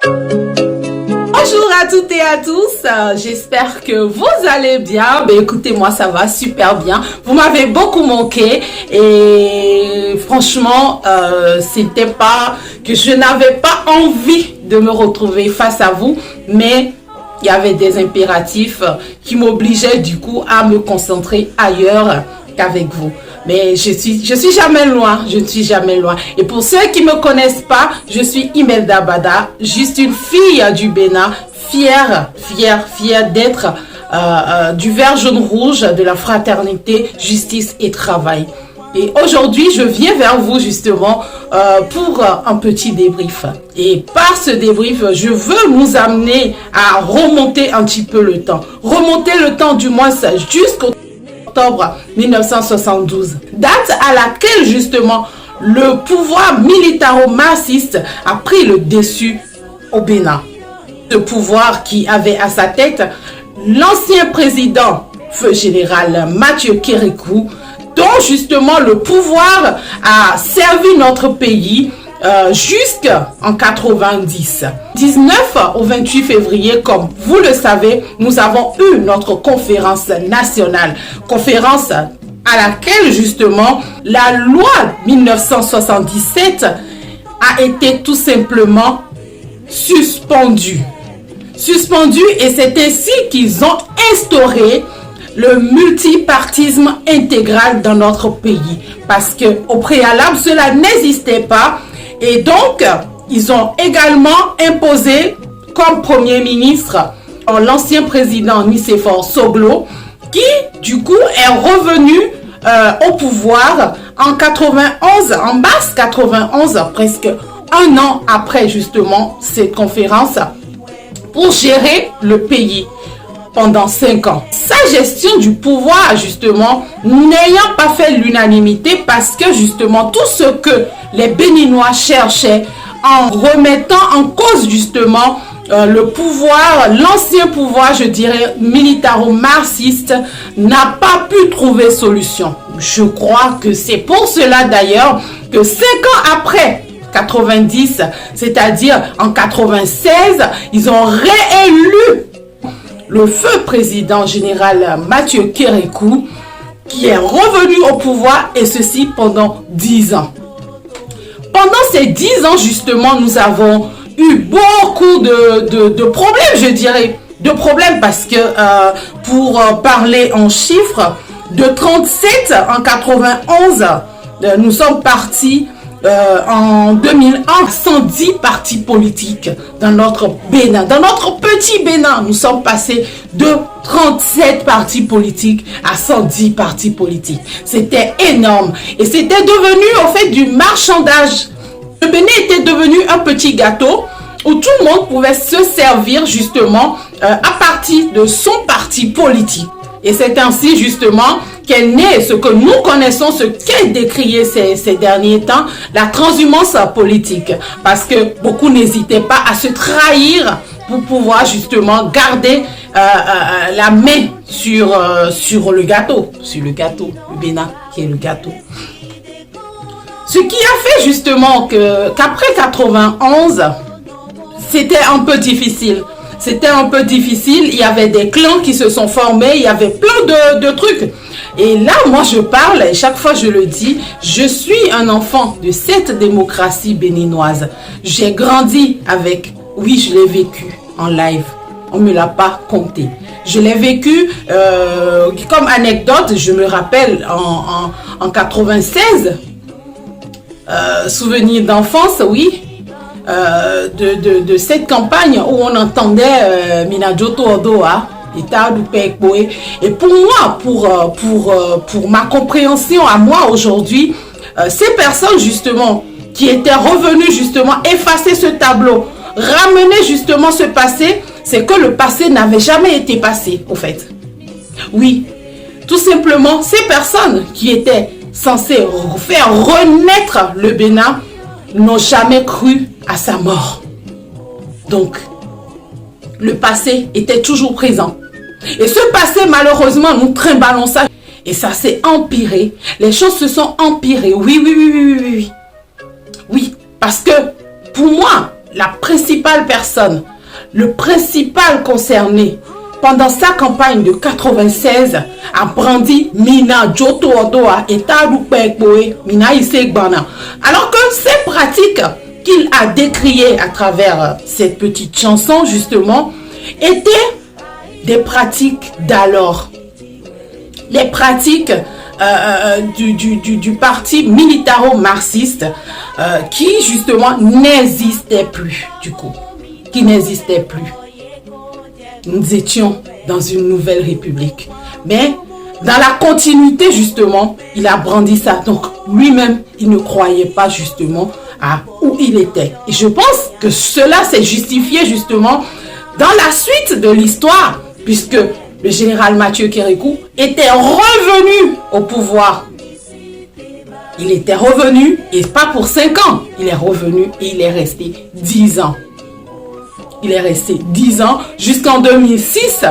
Bonjour à toutes et à tous, j'espère que vous allez bien. Écoutez, moi ça va super bien. Vous m'avez beaucoup manqué et franchement, c'était pas que je n'avais pas envie de me retrouver face à vous, mais il y avait des impératifs qui m'obligeaient du coup à me concentrer ailleurs qu'avec vous. Mais je suis jamais loin, je ne suis jamais loin. Et pour ceux qui me connaissent pas, je suis Imelda Bada, juste une fille du Bénin, fière d'être du vert jaune rouge de la fraternité, justice et travail. Et aujourd'hui, je viens vers vous justement pour un petit débrief. Et par ce débrief, je veux nous amener à remonter un petit peu le temps. Remonter le temps du moins jusqu'au octobre 1972, date à laquelle justement le pouvoir militaro-marxiste a pris le dessus au Bénin. Ce pouvoir qui avait à sa tête l'ancien président, feu général Mathieu Kérékou, dont justement le pouvoir a servi notre pays jusqu'en 90. 19 au 28 février, comme vous le savez, nous avons eu notre conférence nationale. Conférence à laquelle justement la loi 1977 a été tout simplement suspendue. Et c'est ainsi qu'ils ont instauré le multipartisme intégral dans notre pays. Parce que au préalable, cela n'existait pas. Et donc, ils ont également imposé comme Premier ministre l'ancien président Nicéphore Soglo, qui du coup est revenu au pouvoir en 91, en mars 91, presque un an après justement cette conférence, pour gérer le pays pendant 5 ans. Sa gestion du pouvoir, justement, n'ayant pas fait l'unanimité, parce que justement, tout ce que les Béninois cherchaient, en remettant en cause justement le pouvoir, l'ancien pouvoir, je dirais, militaro-marxiste, n'a pas pu trouver solution. Je crois que c'est pour cela d'ailleurs que 5 ans après 90, c'est-à-dire en 96, ils ont réélu le feu président général Mathieu Kérékou, qui est revenu au pouvoir, et ceci pendant 10 ans. Pendant ces 10 ans, justement, nous avons eu beaucoup de problèmes, je dirais. De problèmes parce que, pour parler en chiffres, de 37 en 91, nous sommes partis en 2001, 110 partis politiques dans notre Bénin. Dans notre petit Bénin, nous sommes passés de 37 partis politiques à 110 partis politiques. C'était énorme. Et c'était devenu, en fait, du marchandage. Le Bénin était devenu un petit gâteau où tout le monde pouvait se servir, justement, à partir de son parti politique. Et c'est ainsi, justement, qu'est né ce que nous connaissons, ce qu'est décrié ces derniers temps, la transhumance politique. Parce que beaucoup n'hésitaient pas à se trahir pour pouvoir justement garder la main sur le gâteau. Sur le gâteau, le Bénin qui est le gâteau. Ce qui a fait justement qu'après 91, c'était un peu difficile. C'était un peu difficile, il y avait des clans qui se sont formés, il y avait plein de trucs. Et là, moi, je parle, et chaque fois je le dis, je suis un enfant de cette démocratie béninoise. J'ai grandi avec, oui, je l'ai vécu en live, on ne me l'a pas compté. Je l'ai vécu, comme anecdote, je me rappelle en 96, souvenir d'enfance, oui, de cette campagne où on entendait Minajoto Odoa et pour moi, pour ma compréhension à moi aujourd'hui, ces personnes justement qui étaient revenues justement effacer ce tableau, ramener justement ce passé, c'est que le passé n'avait jamais été passé au fait. Oui, tout simplement ces personnes qui étaient censées faire renaître le Bénin n'ont jamais cru à sa mort. Donc, le passé était toujours présent. Et ce passé, malheureusement, nous trimballons ça. Et ça s'est empiré. Les choses se sont empirées. Oui. Oui, parce que pour moi, la principale personne, le principal concerné pendant sa campagne de 96 a brandi Mina Joto Odoa et Tadoupekboe Mina Isegbana. Alors que ces pratiques qu'il a décriées à travers cette petite chanson justement étaient des pratiques d'alors. Les pratiques du parti militaro-marxiste qui justement n'existait plus du coup, qui n'existait plus. Nous étions dans une nouvelle république, mais dans la continuité justement, il a brandi ça. Donc lui-même, il ne croyait pas justement à où il était. Et je pense que cela s'est justifié justement dans la suite de l'histoire, puisque le général Mathieu Kérékou était revenu au pouvoir. Il était revenu, et pas pour 5 ans, il est revenu et il est resté 10 ans. Il est resté 10 ans jusqu'en 2006.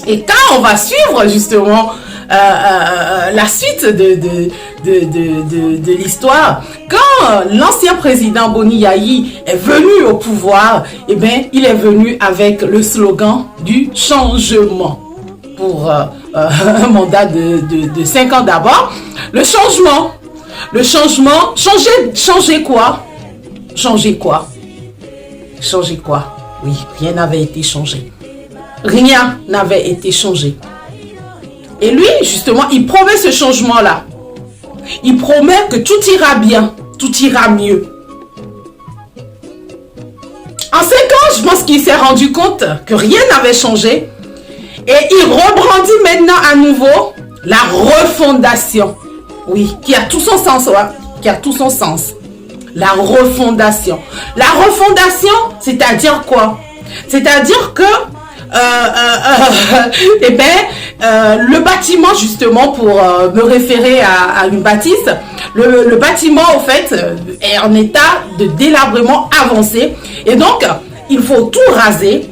Et quand on va suivre justement la suite de l'histoire, quand l'ancien président Boni Yayi est venu au pouvoir, eh bien, il est venu avec le slogan du changement. Pour un mandat de 5 ans d'abord. Le changement, changer quoi? Changer quoi? Changer quoi? Oui, rien n'avait été changé. Rien n'avait été changé. Et lui, justement, il promet ce changement-là. Il promet que tout ira bien, tout ira mieux. En 5 ans, je pense qu'il s'est rendu compte que rien n'avait changé. Et il rebrandit maintenant à nouveau la refondation. Oui, qui a tout son sens, ouais, qui a tout son sens. La refondation. La refondation, c'est-à-dire quoi? C'est-à-dire que le bâtiment, justement, pour me référer à une bâtisse, le bâtiment, au fait, est en état de délabrement avancé. Et donc, il faut tout raser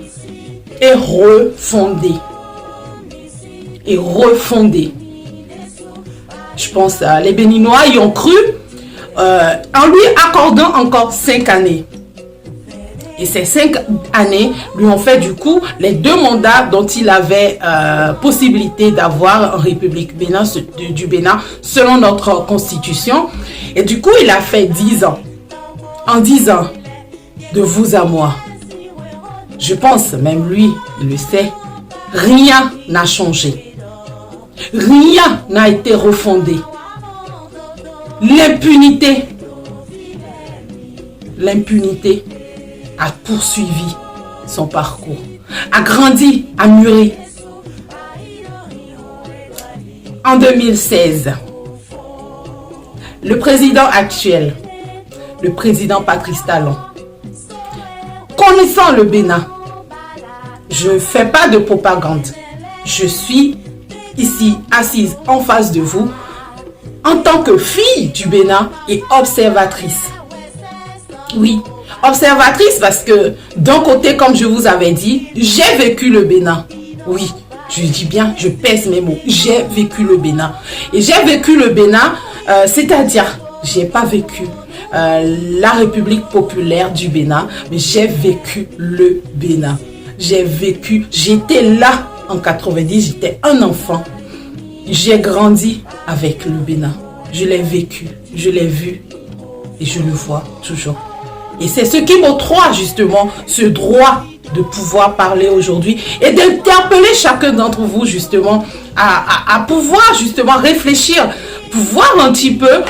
et refonder. Et refonder. Je pense les Béninois y ont cru en lui accordant encore 5 années. Et ces 5 années lui ont fait du coup les 2 mandats dont il avait possibilité d'avoir en République du Bénin selon notre constitution. Et du coup, il a fait 10 ans. En 10 ans, de vous à moi. Je pense, même lui, il le sait, rien n'a changé. Rien n'a été refondé. L'impunité a poursuivi son parcours, a grandi, a mûri. En 2016, le président actuel, le président Patrice Talon, connaissant le Bénin, je ne fais pas de propagande. Je suis ici assise en face de vous en tant que fille du Bénin et observatrice. Oui, observatrice parce que d'un côté, comme je vous avais dit, j'ai vécu le Bénin. Oui, je dis bien, je pèse mes mots. J'ai vécu le Bénin. Et j'ai vécu le Bénin, c'est-à-dire, j'ai pas vécu la République populaire du Bénin, mais j'ai vécu le Bénin. J'ai vécu, j'étais là en 90, j'étais un enfant. J'ai grandi avec le Bénin. Je l'ai vécu, je l'ai vu et je le vois toujours. Et c'est ce qui m'octroie justement ce droit de pouvoir parler aujourd'hui et d'interpeller chacun d'entre vous justement à pouvoir justement réfléchir, pour voir un petit peu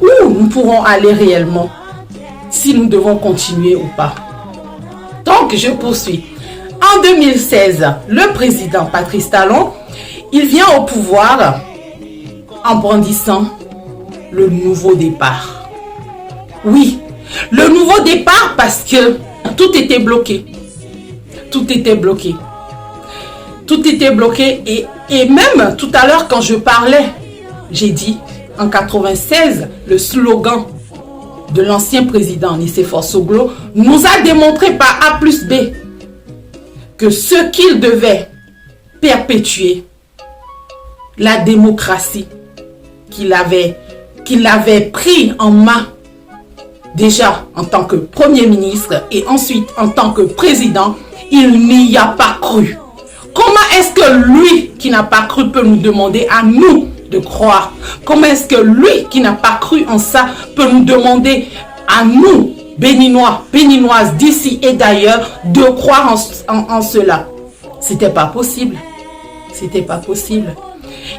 où nous pourrons aller réellement, si nous devons continuer ou pas. Donc je poursuis. En 2016, le président Patrice Talon, il vient au pouvoir en brandissant le nouveau départ. Oui, le nouveau départ parce que tout était bloqué. Tout était bloqué. Tout était bloqué et même tout à l'heure quand je parlais, j'ai dit en 96, le slogan de l'ancien président Nicéphore Soglo nous a démontré par A plus B que ce qu'il devait perpétuer, la démocratie qu'il avait pris en main déjà en tant que Premier ministre et ensuite en tant que président, il n'y a pas cru. Comment est-ce que lui qui n'a pas cru peut nous demander à nous de croire? Comment est-ce que lui qui n'a pas cru en ça peut nous demander à nous, Béninois, Béninoises d'ici et d'ailleurs, de croire en cela? C'était pas possible. C'était pas possible.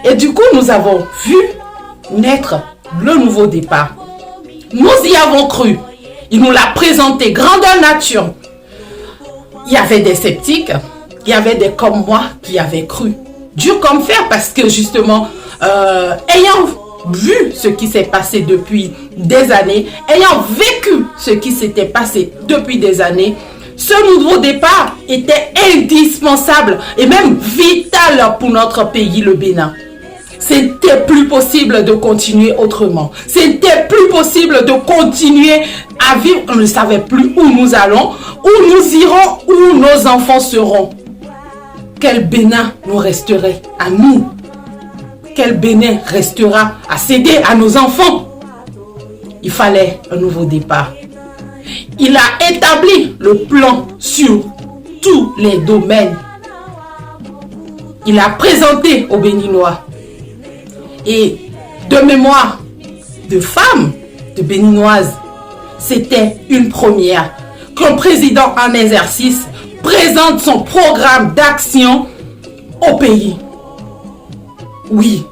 Et du coup, nous avons vu naître le nouveau départ. Nous y avons cru. Il nous l'a présenté grandeur nature. Il y avait des sceptiques, il y avait des comme moi qui avaient cru. Dur comme fer parce que justement, ayant vu ce qui s'est passé depuis des années, ayant vécu ce qui s'était passé depuis des années, ce nouveau départ était indispensable et même vital pour notre pays, le Bénin. C'était plus possible de continuer autrement. C'était plus possible de continuer à vivre. On ne savait plus où nous allons, où nous irons, où nos enfants seront. Quel Bénin nous resterait à nous? Quel Bénin restera à céder à nos enfants? Il fallait un nouveau départ. Il a établi le plan sur tous les domaines. Il a présenté aux Béninois. Et de mémoire de femmes, de Béninoises, c'était une première qu'un président en exercice présente son programme d'action au pays. Oui,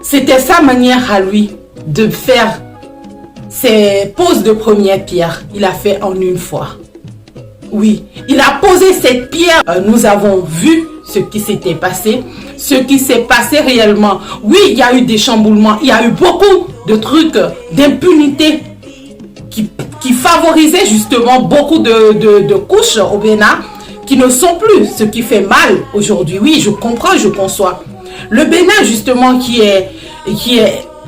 c'était sa manière à lui de faire ses poses de première pierre. Il a fait en une fois. Oui, il a posé cette pierre. Nous avons vu ce qui s'était passé, ce qui s'est passé réellement. Oui, il y a eu des chamboulements, il y a eu beaucoup de trucs d'impunité qui favorisaient justement beaucoup de couches au Bénin qui ne sont plus, ce qui fait mal aujourd'hui. Oui, je comprends, je conçois. Le Bénin justement qui est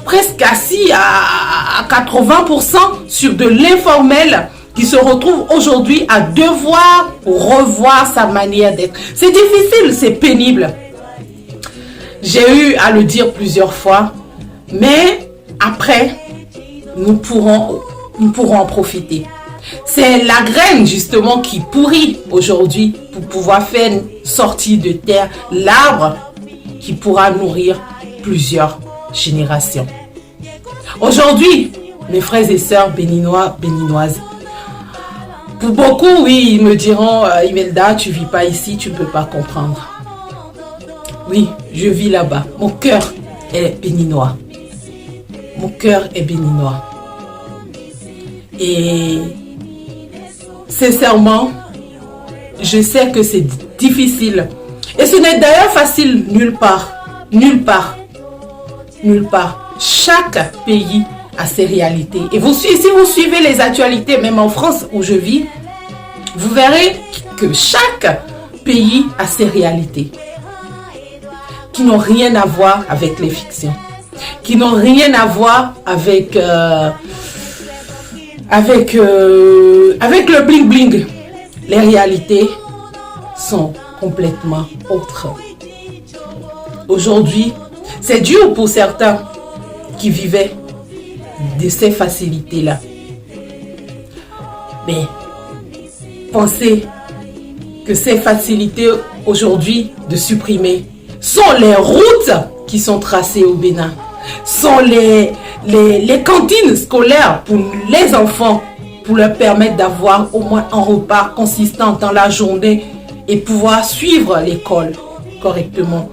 presque assis à 80% sur de l'informel, qui se retrouve aujourd'hui à devoir revoir sa manière d'être. C'est difficile, c'est pénible. J'ai eu à le dire plusieurs fois, mais après, nous pourrons en profiter. C'est la graine justement qui pourrit aujourd'hui pour pouvoir faire sortir de terre l'arbre qui pourra nourrir plusieurs générations. Aujourd'hui, mes frères et sœurs béninois, béninoises, pour beaucoup, oui, ils me diront, Imelda, tu vis pas ici, tu ne peux pas comprendre. Oui, je vis là-bas. Mon cœur est béninois. Mon cœur est béninois. Et sincèrement, je sais que c'est difficile. Et ce n'est d'ailleurs facile nulle part. Nulle part. Nulle part. Chaque pays a ses réalités. Et si vous suivez les actualités, même en France où je vis, vous verrez que chaque pays a ses réalités qui n'ont rien à voir avec les fictions, qui n'ont rien à voir avec le bling bling. Les réalités sont complètement autres. Aujourd'hui, c'est dur pour certains qui vivaient de ces facilités-là. Mais pensez que ces facilités aujourd'hui de supprimer sont les routes qui sont tracées au Bénin, sont les cantines scolaires pour les enfants, pour leur permettre d'avoir au moins un repas consistant dans la journée et pouvoir suivre l'école correctement.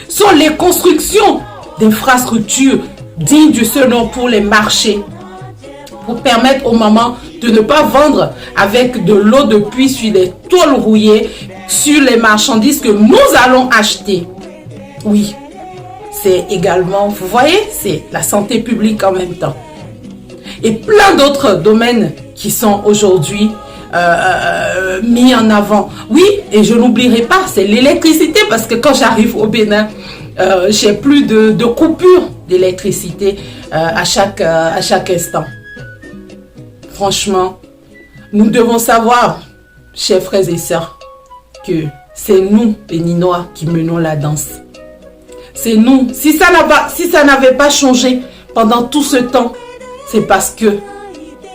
Sont les constructions d'infrastructures dignes de ce nom pour les marchés, pour permettre aux mamans de ne pas vendre avec de l'eau de pluie sur les tôles rouillées, sur les marchandises que nous allons acheter. Oui, c'est également, vous voyez, c'est la santé publique en même temps. Et plein d'autres domaines qui sont aujourd'hui mis en avant. Oui, et je n'oublierai pas, c'est l'électricité, parce que quand j'arrive au Bénin, j'ai plus de coupures d'électricité à chaque instant. Franchement, nous devons savoir, chers frères et sœurs, que c'est nous, Béninois, qui menons la danse. C'est nous. Si ça n'avait pas changé pendant tout ce temps, c'est parce que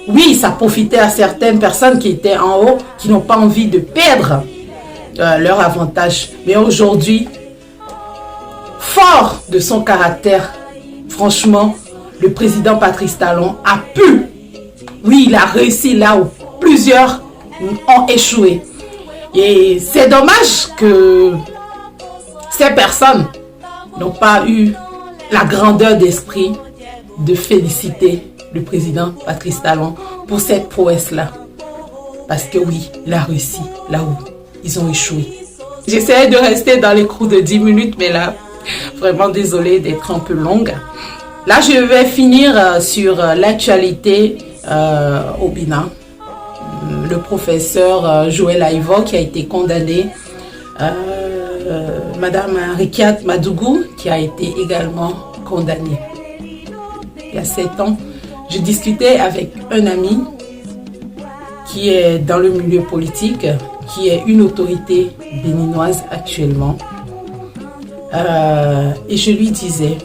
Oui, ça profitait à certaines personnes qui étaient en haut, qui n'ont pas envie de perdre leur avantage. Mais aujourd'hui, fort de son caractère, franchement, le président Patrice Talon a pu, oui, il a réussi là où plusieurs ont échoué. Et c'est dommage que ces personnes n'ont pas eu la grandeur d'esprit de féliciter le président Patrice Talon pour cette prouesse-là. Parce que oui, il a réussi là où ils ont échoué. J'essayais de rester dans les coups de 10 minutes, mais là, vraiment désolée d'être un peu longue. Là, je vais finir sur l'actualité au Bénin. Le professeur Joël Aïvo qui a été condamné, Madame Rikiat Madougou qui a été également condamnée. Il y a 7 ans, je discutais avec un ami qui est dans le milieu politique, qui est une autorité béninoise actuellement. Et je lui disais,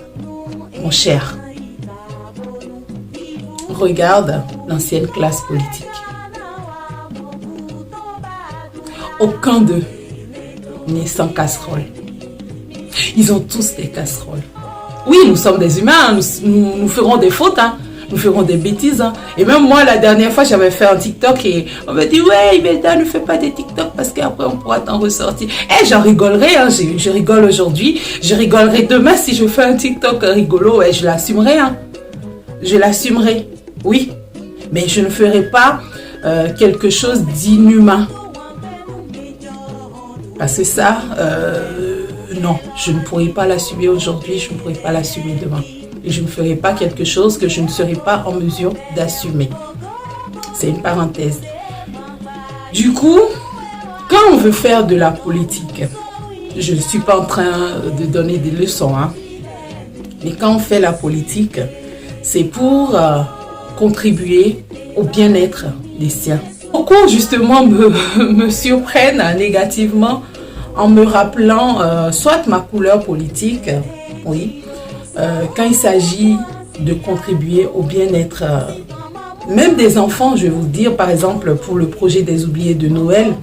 mon cher, regarde l'ancienne classe politique. Aucun d'eux n'est sans casserole. Ils ont tous des casseroles. Oui, nous sommes des humains, nous ferons des fautes, hein. Nous ferons des bêtises. Hein. Et même moi, la dernière fois, j'avais fait un TikTok et on m'a dit, ouais, Imelda, ne fais pas des TikTok parce qu'après, on pourra t'en ressortir. Eh, j'en rigolerai, hein. Je rigole aujourd'hui. Je rigolerai demain si je fais un TikTok rigolo. Et je l'assumerai. Hein. Je l'assumerai. Oui. Mais je ne ferai pas quelque chose d'inhumain. Parce que ça, non, je ne pourrai pas l'assumer aujourd'hui, je ne pourrai pas l'assumer demain. Et je ne ferai pas quelque chose que je ne serai pas en mesure d'assumer. C'est une parenthèse. Du coup, quand on veut faire de la politique, je ne suis pas en train de donner des leçons, hein, mais quand on fait la politique, c'est pour contribuer au bien-être des siens. Beaucoup justement me surprennent négativement en me rappelant soit ma couleur politique, oui, quand il s'agit de contribuer au bien-être même des enfants. Je vais vous dire, par exemple, pour le projet des oubliés de Noël,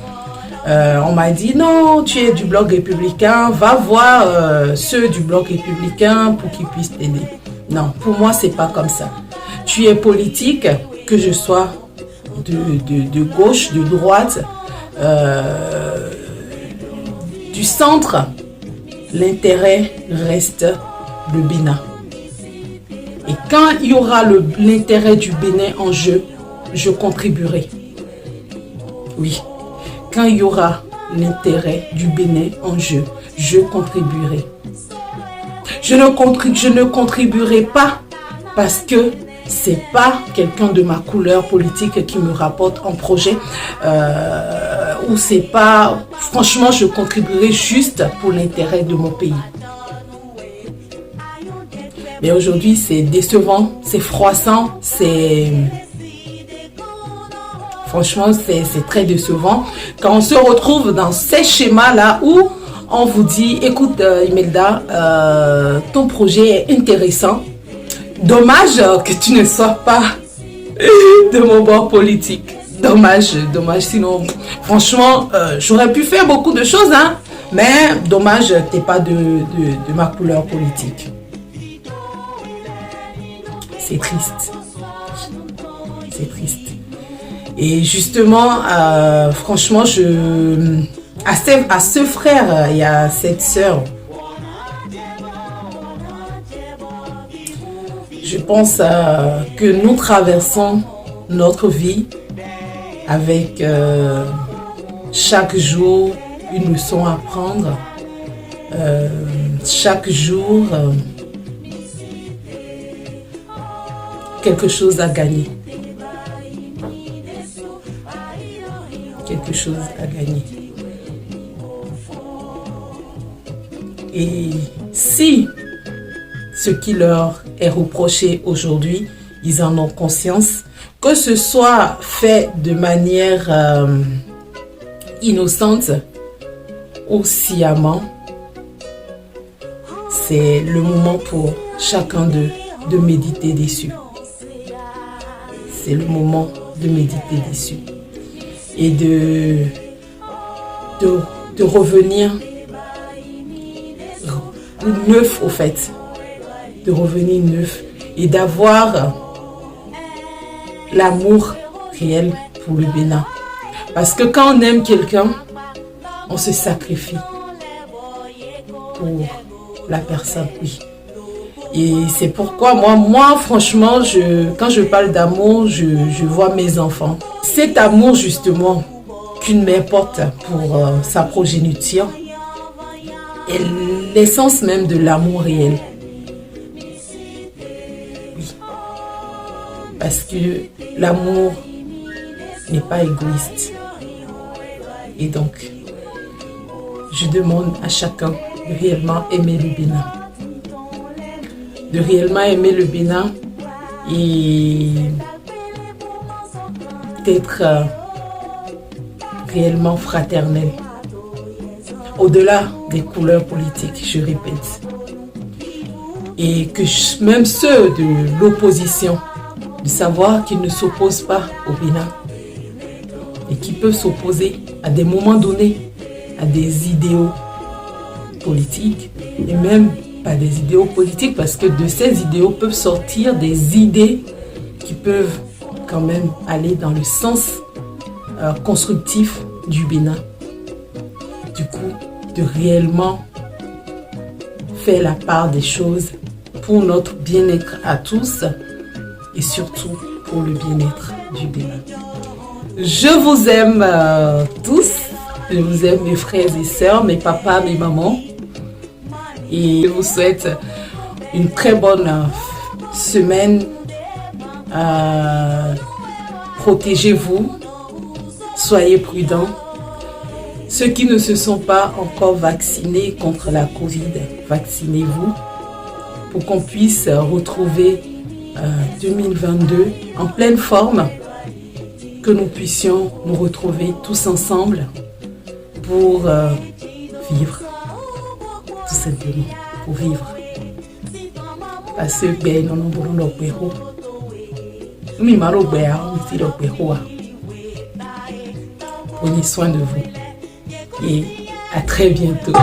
on m'a dit non, tu es du bloc républicain, va voir ceux du bloc républicain pour qu'ils puissent t'aider. Non, pour moi, c'est pas comme ça. Tu es politique, que je sois de gauche, de droite, du centre, l'intérêt reste le Bénin. Et quand il y aura l'intérêt du Bénin en jeu, je contribuerai. Oui, quand il y aura l'intérêt du Bénin en jeu, je contribuerai. Je ne contribuerai pas parce que c'est pas quelqu'un de ma couleur politique qui me rapporte un projet ou c'est pas... Franchement, je contribuerai juste pour l'intérêt de mon pays. Mais aujourd'hui, c'est décevant, c'est froissant, c'est... Franchement, c'est très décevant. Quand on se retrouve dans ces schémas-là où on vous dit, écoute Imelda, ton projet est intéressant. Dommage que tu ne sois pas de mon bord politique. Dommage, dommage. Sinon, franchement, j'aurais pu faire beaucoup de choses, hein. Mais dommage, tu n'es pas de ma couleur politique. C'est triste. C'est triste. Et justement, franchement, à ce frère et à cette sœur, je pense que nous traversons notre vie avec chaque jour une leçon à prendre, chaque jour quelque chose à gagner. Quelque chose à gagner. Et si ce qui leur est reproché aujourd'hui, ils en ont conscience, que ce soit fait de manière innocente ou sciemment, c'est le moment pour chacun d'eux de méditer dessus. c'est le moment de méditer dessus et de revenir neuf au fait, de revenir neuf et d'avoir l'amour réel pour le Bénin. Parce que quand on aime quelqu'un, on se sacrifie pour la personne, oui. Et c'est pourquoi moi franchement, quand je parle d'amour, je vois mes enfants. Cet amour justement qu'une mère porte pour sa progéniture est l'essence même de l'amour réel. Oui. Parce que l'amour n'est pas égoïste. Et donc, je demande à chacun de réellement aimer le Bénin. De réellement aimer le Bénin et d'être réellement fraternel. Au-delà des couleurs politiques, je répète. Et que même ceux de l'opposition, de savoir qu'ils ne s'opposent pas au Bénin et qu'ils peuvent s'opposer à des moments donnés à des idéaux politiques et même pas des idéaux politiques parce que de ces idéaux peuvent sortir des idées qui peuvent quand même aller dans le sens constructif du Bénin. Du coup, de réellement faire la part des choses pour notre bien-être à tous et surtout pour le bien-être du Bénin. Je vous aime tous, je vous aime mes frères et sœurs, mes papas, mes mamans et je vous souhaite une très bonne semaine. Protégez-vous, soyez prudents. Ceux qui ne se sont pas encore vaccinés contre la Covid, vaccinez-vous pour qu'on puisse retrouver 2022 en pleine forme, que nous puissions nous retrouver tous ensemble pour vivre, tout simplement, pour vivre. Parce que ben non non prenez soin de vous et à très bientôt.